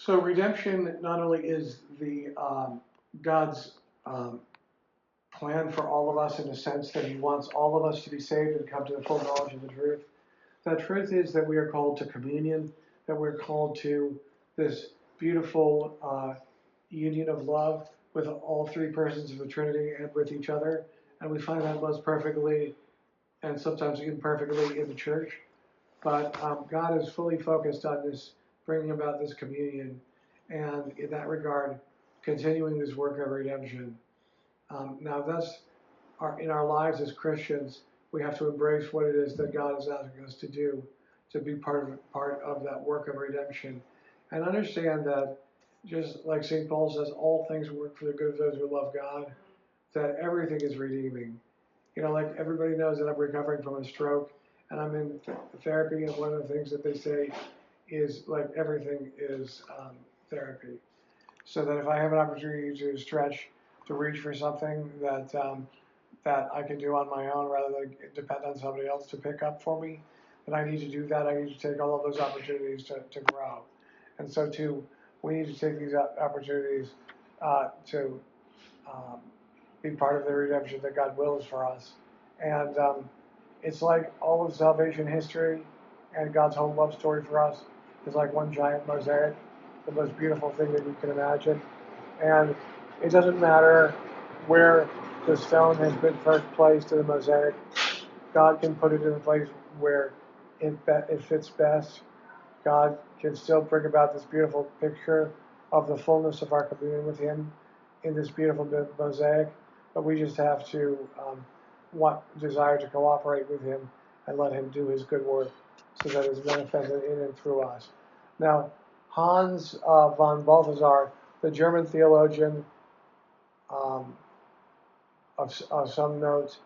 So redemption not only is the God's plan for all of us in the sense that he wants all of us to be saved and come to the full knowledge of the truth. The truth is that we are called to communion, that we're called to this beautiful union of love with all three persons of the Trinity and with each other. And we find that most perfectly and sometimes imperfectly in the church. But God is fully focused on this, bringing about this communion, and in that regard, continuing this work of redemption. Now, that's in our lives as Christians, we have to embrace what it is that God is asking us to do, to be part of that work of redemption, and understand that, just like St. Paul says, all things work for the good of those who love God, that everything is redeeming. Like everybody knows that I'm recovering from a stroke, and I'm in therapy, and one of the things that they say is like everything is therapy. So that if I have an opportunity to stretch, to reach for something that I can do on my own rather than depend on somebody else to pick up for me, then I need to do that. I need to take all of those opportunities to grow. And so too, we need to take these opportunities to be part of the redemption that God wills for us. And it's like all of salvation history and God's whole love story for us is like one giant mosaic, the most beautiful thing that you can imagine. And it doesn't matter where the stone has been first placed in the mosaic. God can put it in a place where it fits best. God can still bring about this beautiful picture of the fullness of our communion with him in this beautiful mosaic, but we just have to desire to cooperate with him and let him do his good work so that it's manifested in and through us. Now, Hans von Balthasar, the German theologian of some note,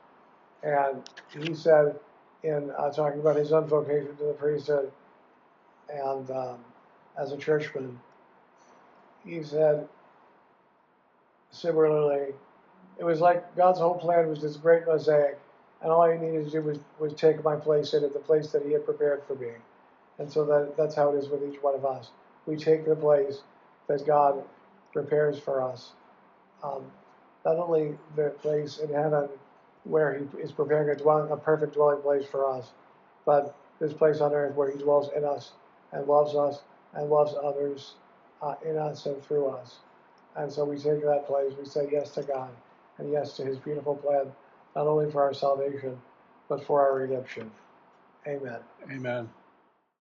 and he said in talking about his own vocation to the priesthood and as a churchman, he said similarly, it was like God's whole plan was this great mosaic, and all he needed to do was take my place in it, the place that he had prepared for me. And so that's how it is with each one of us. We take the place that God prepares for us. Not only the place in heaven where he is preparing a perfect dwelling place for us, but this place on earth where he dwells in us and loves others in us and through us. And so we take that place, we say yes to God and yes to his beautiful plan, not only for our salvation, but for our redemption. Amen. Amen.